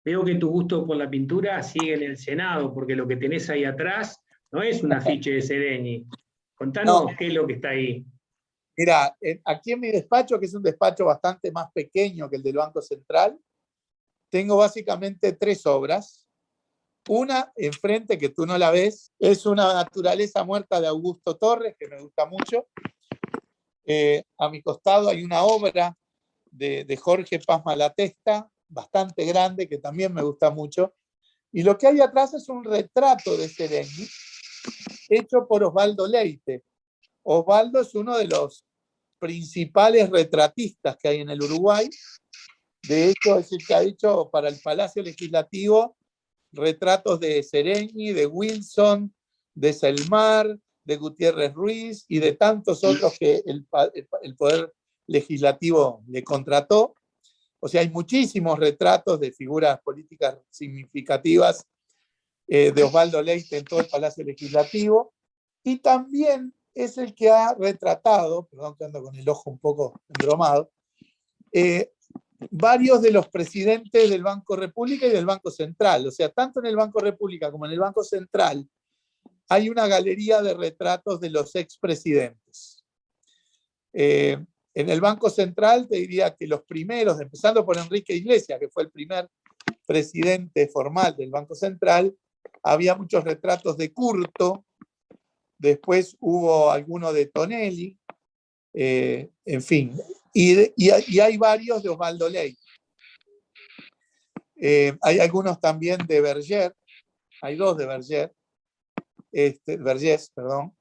veo que tu gusto por la pintura sigue en el Senado, porque lo que tenés ahí atrás no es un afiche de Seregni. Contanos No, qué es lo que está ahí. mira, aquí en mi despacho, que es un despacho bastante más pequeño que el del Banco Central, tengo básicamente tres obras. Una, enfrente, que tú no la ves, es una naturaleza muerta de Augusto Torres, que me gusta mucho. A mi costado hay una obra de Jorge Paz Malatesta, bastante grande, que también me gusta mucho. Y lo que hay atrás es un retrato de Seregni, hecho por Osvaldo Leite. Osvaldo es uno de los principales retratistas que hay en el Uruguay. De hecho, es el que ha hecho para el Palacio Legislativo retratos de Seregni, de Wilson, de Selmar, de Gutiérrez Ruiz y de tantos otros que el Poder Legislativo le contrató. O sea, hay muchísimos retratos de figuras políticas significativas de Osvaldo Leite en todo el Palacio Legislativo. Y también es el que ha retratado, perdón que ando con el ojo un poco embromado, varios de los presidentes del Banco República y del Banco Central. O sea, tanto en el Banco República como en el Banco Central hay una galería de retratos de los expresidentes. En el Banco Central te diría que los primeros, empezando por Enrique Iglesias, que fue el primer presidente formal del Banco Central, había muchos retratos de Curto, después hubo alguno de Tonelli, en fin, y hay varios de Osvaldo Leite. Hay algunos también de Berger, hay dos de Vergés, perdón,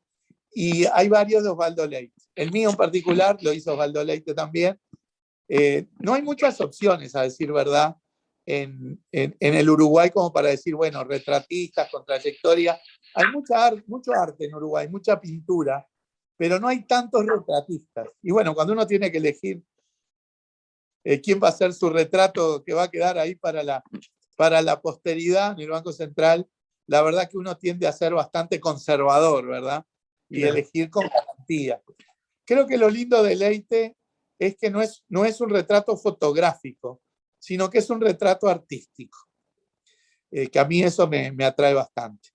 y hay varios de Osvaldo Leite. El mío en particular lo hizo Osvaldo Leite también. No hay muchas opciones, a decir verdad, en el Uruguay como para decir, bueno, retratistas con trayectoria. Hay mucho arte en Uruguay, mucha pintura, pero no hay tantos retratistas. Y bueno, cuando uno tiene que elegir quién va a ser su retrato que va a quedar ahí para la posteridad en el Banco Central, la verdad que uno tiende a ser bastante conservador, ¿verdad? Y Claro. elegir con garantía. Creo que lo lindo de Leite es que no es un retrato fotográfico, sino que es un retrato artístico, que a mí eso me atrae bastante.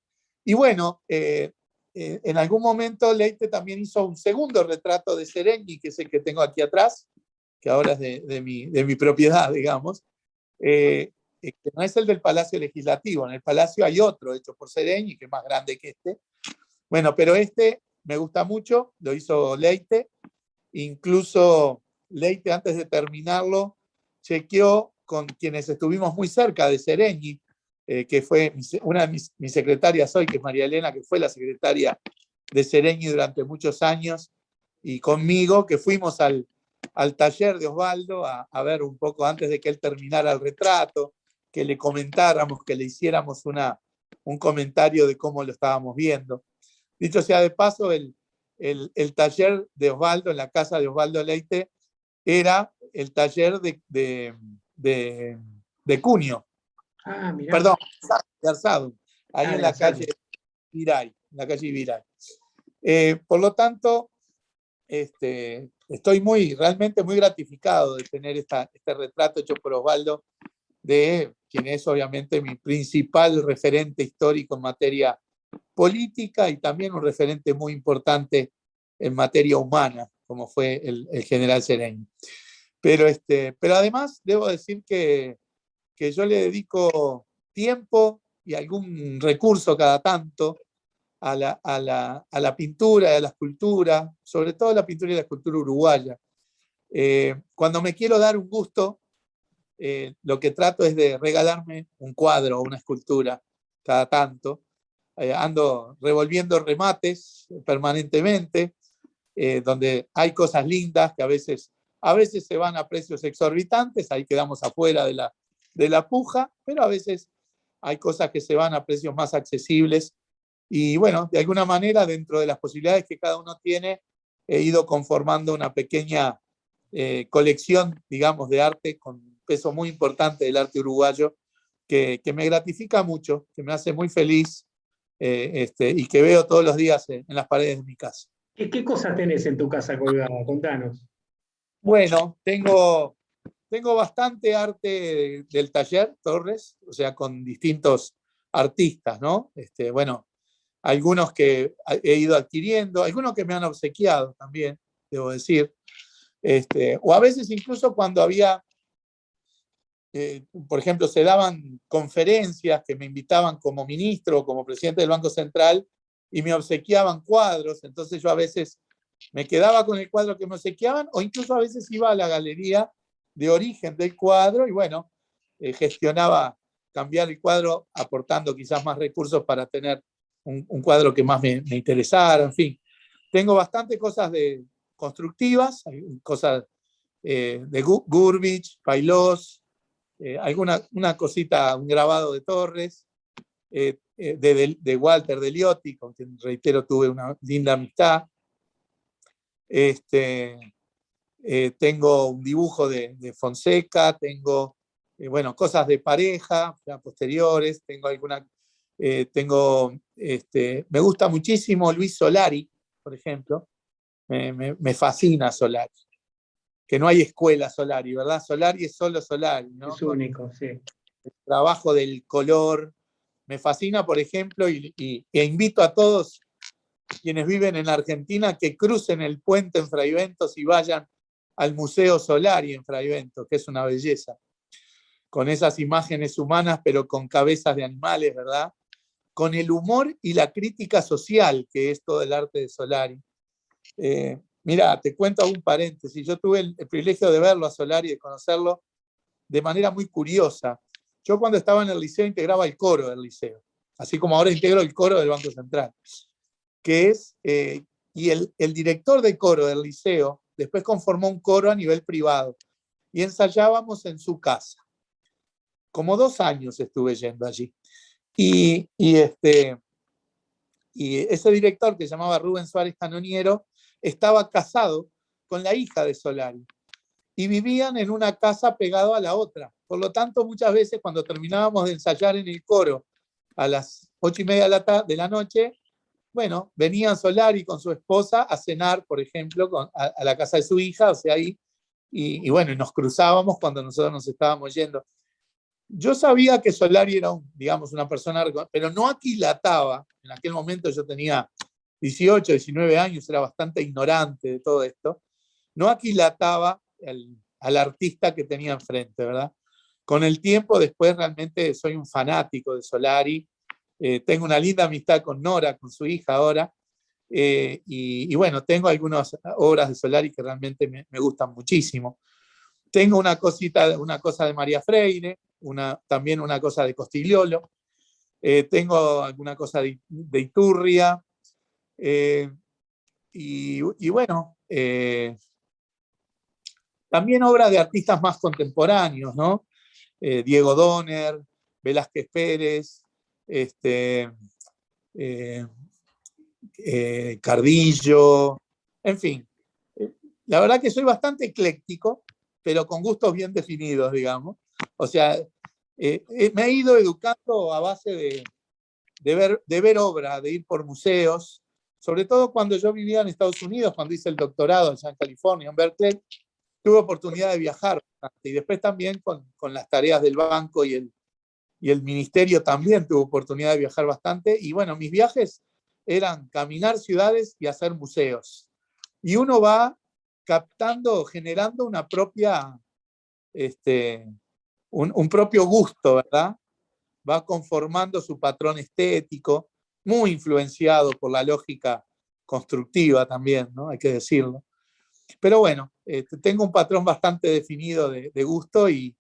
Y bueno, en algún momento Leite también hizo un segundo retrato de Seregni, que es el que tengo aquí atrás, que ahora es de mi propiedad, digamos, que no es el del Palacio Legislativo. En el Palacio hay otro hecho por Seregni, que es más grande que este. Bueno, pero este me gusta mucho, lo hizo Leite. Incluso Leite, antes de terminarlo, chequeó con quienes estuvimos muy cerca de Seregni, que fue una de mis secretarias hoy, que es María Elena, que fue la secretaria de Seregni durante muchos años, y conmigo, que fuimos al taller de Osvaldo a ver un poco antes de que él terminara el retrato, que le comentáramos, que le hiciéramos un comentario de cómo lo estábamos viendo. Dicho sea de paso, el taller de Osvaldo, en la casa de Osvaldo Leite, era el taller de Cunio. Ah, mirá. Perdón, de Arzado, ahí en la Arzado. calle Viray, por lo tanto, estoy realmente muy gratificado de tener este retrato hecho por Osvaldo, de quien es obviamente mi principal referente histórico en materia política y también un referente muy importante en materia humana, como fue el general Seregni. Pero además debo decir que yo le dedico tiempo y algún recurso cada tanto a la pintura y a la escultura, sobre todo la pintura y la escultura uruguaya. Cuando me quiero dar un gusto, lo que trato es de regalarme un cuadro o una escultura cada tanto. Ando revolviendo remates permanentemente, donde hay cosas lindas que a veces se van a precios exorbitantes, ahí quedamos afuera de la puja, pero a veces hay cosas que se van a precios más accesibles. Y bueno, de alguna manera, dentro de las posibilidades que cada uno tiene, he ido conformando una pequeña colección, digamos, de arte con un peso muy importante del arte uruguayo, que me gratifica mucho, que me hace muy feliz, y que veo todos los días en las paredes de mi casa. ¿Qué cosas tenés en tu casa colgada? Contanos. Bueno, tengo tengo bastante arte del taller Torres, o sea, con distintos artistas, ¿no? Bueno, algunos que he ido adquiriendo, algunos que me han obsequiado también, debo decir. O a veces incluso cuando había, por ejemplo, se daban conferencias que me invitaban como ministro o como presidente del Banco Central y me obsequiaban cuadros, entonces yo a veces me quedaba con el cuadro que me obsequiaban o incluso a veces iba a la galería de origen del cuadro y bueno, gestionaba cambiar el cuadro aportando quizás más recursos para tener un cuadro que más me interesara, en fin. Tengo bastante cosas constructivas, cosas de Gurvich, Pailós, una cosita, un grabado de Torres, de Walter Deliotti, con quien reitero tuve una linda amistad. Tengo un dibujo de Fonseca, tengo bueno, cosas de pareja, ya posteriores, tengo alguna, me gusta muchísimo Luis Solari, por ejemplo, me fascina Solari, que no hay escuela Solari, ¿verdad? Solari es solo Solari, ¿no? Es único, sí. El trabajo del color, me fascina, por ejemplo, e invito a todos quienes viven en Argentina que crucen el puente en Fraiventos y vayan al Museo Solari en Fraiventos, que es una belleza, con esas imágenes humanas, pero con cabezas de animales, ¿verdad? Con el humor y la crítica social, que es todo el arte de Solari. Mira, te cuento un paréntesis. Yo tuve el privilegio de verlo a Solari, de conocerlo de manera muy curiosa. Yo cuando estaba en el liceo integraba el coro del liceo, así como ahora integro el coro del Banco Central, que es, y el director de coro del liceo después conformó un coro a nivel privado y ensayábamos en su casa. Como 2 años estuve yendo allí. Y ese director, que se llamaba Rubén Suárez Canoniero, estaba casado con la hija de Solari y vivían en una casa pegado a la otra. Por lo tanto, muchas veces cuando terminábamos de ensayar en el coro a las 8:30 de la noche, bueno, venían Solari con su esposa a cenar, por ejemplo, a la casa de su hija, o sea, ahí, y bueno, nos cruzábamos cuando nosotros nos estábamos yendo. Yo sabía que Solari era, digamos, una persona, pero no aquilataba. En aquel momento yo tenía 18, 19 años, era bastante ignorante de todo esto. No aquilataba al artista que tenía enfrente, ¿verdad? Con el tiempo, después realmente soy un fanático de Solari. Tengo una linda amistad con Nora, con su hija ahora. Y bueno, tengo algunas obras de Solari que realmente me gustan muchísimo. Tengo una cosa de María Freire, también una cosa de Costigliolo, tengo alguna cosa de Iturria, y bueno, también obras de artistas más contemporáneos, ¿no? Diego Donner, Velázquez Pérez, Cardillo, en fin. La verdad que soy bastante ecléctico, pero con gustos bien definidos, digamos. O sea, me he ido educando a base de ver obra, de ir por museos, sobre todo cuando yo vivía en Estados Unidos, cuando hice el doctorado allá en California, en Berkeley, tuve oportunidad de viajar y después también con las tareas del banco y el ministerio también tuve oportunidad de viajar bastante. Y bueno, mis viajes eran caminar ciudades y hacer museos. Y uno va captando, generando una propia, un propio gusto, ¿verdad? Va conformando su patrón estético, muy influenciado por la lógica constructiva también, ¿no? Hay que decirlo. Pero bueno, tengo un patrón bastante definido de gusto y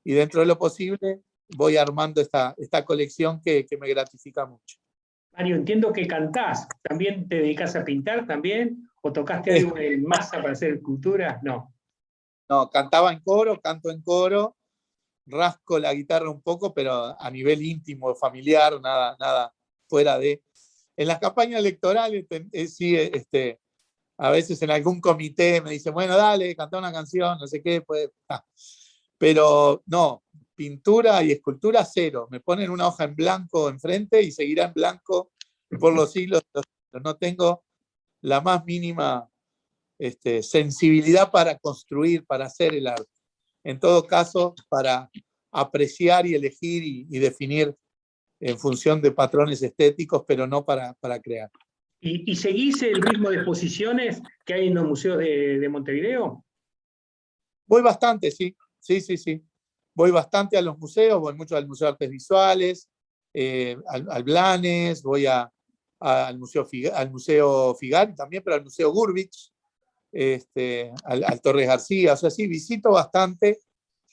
dentro de lo posible voy armando esta colección que me gratifica mucho. Mario, entiendo que cantás. ¿También te dedicas a pintar también? ¿O tocaste algo en masa para hacer esculturas? No. No, cantaba en coro, canto en coro, rasco la guitarra un poco, pero a nivel íntimo, familiar, nada fuera de. En las campañas electorales, sí, a veces en algún comité me dicen, bueno, dale, canta una canción, no sé qué, pues. Pero no, pintura y escultura cero. Me ponen una hoja en blanco enfrente y seguirá en blanco por los siglos. No tengo la más mínima sensibilidad para construir, para hacer el arte. en todo caso para apreciar y elegir y definir en función de patrones estéticos, pero no para crear. ¿Y seguís el ritmo de exposiciones que hay en los museos de Montevideo? Voy bastante, sí. Voy bastante a los museos, voy mucho al Museo de Artes Visuales, al Blanes, voy al Museo Figari también, pero al Museo Gurvich, al Torres García. O sea, sí, visito bastante,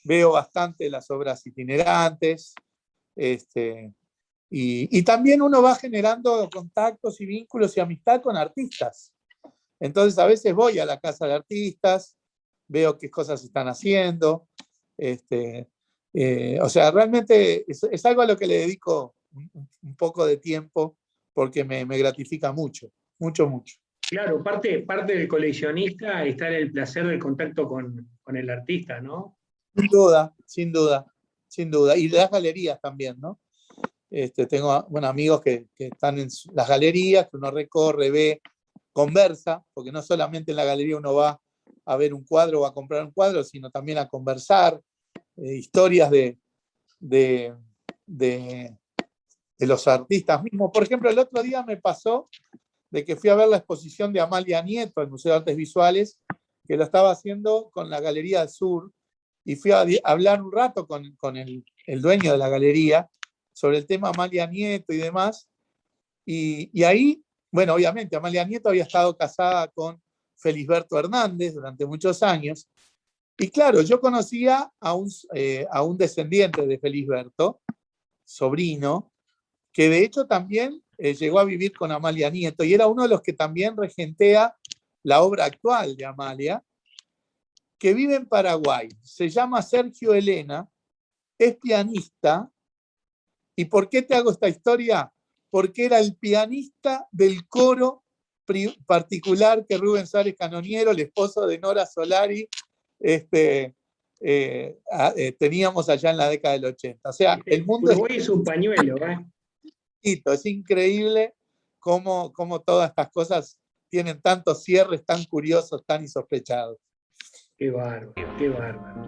veo bastante las obras itinerantes, y también uno va generando contactos y vínculos y amistad con artistas. Entonces a veces voy a la casa de artistas, veo qué cosas están haciendo. O sea, realmente es algo a lo que le dedico un poco de tiempo porque me gratifica mucho. Claro, parte del coleccionista está en el placer del contacto con el artista, ¿no? Sin duda. Y las galerías también, ¿no? Tengo amigos que están en las galerías, que uno recorre, ve, conversa, porque no solamente en la galería uno va a ver un cuadro o a comprar un cuadro, sino también a conversar, historias de los artistas mismos. Por ejemplo, el otro día me pasó de que fui a ver la exposición de Amalia Nieto al Museo de Artes Visuales, que lo estaba haciendo con la Galería del Sur, y fui a hablar un rato con el dueño de la galería sobre el tema Amalia Nieto y demás. Y ahí, bueno, obviamente Amalia Nieto había estado casada con Felisberto Hernández durante muchos años. Y claro, yo conocía a un descendiente de Felisberto, sobrino, que de hecho también llegó a vivir con Amalia Nieto y era uno de los que también regentea la obra actual de Amalia, que vive en Paraguay. Se llama Sergio Elena, es pianista. ¿Y por qué te hago esta historia? Porque era el pianista del coro particular que Rubén Suárez Canoniero, el esposo de Nora Solari, teníamos allá en la década del 80. O sea, el mundo Uruguay es un pañuelo, ¿eh? Es increíble cómo todas estas cosas tienen tantos cierres tan curiosos, tan insospechados. Qué bárbaro, qué bárbaro.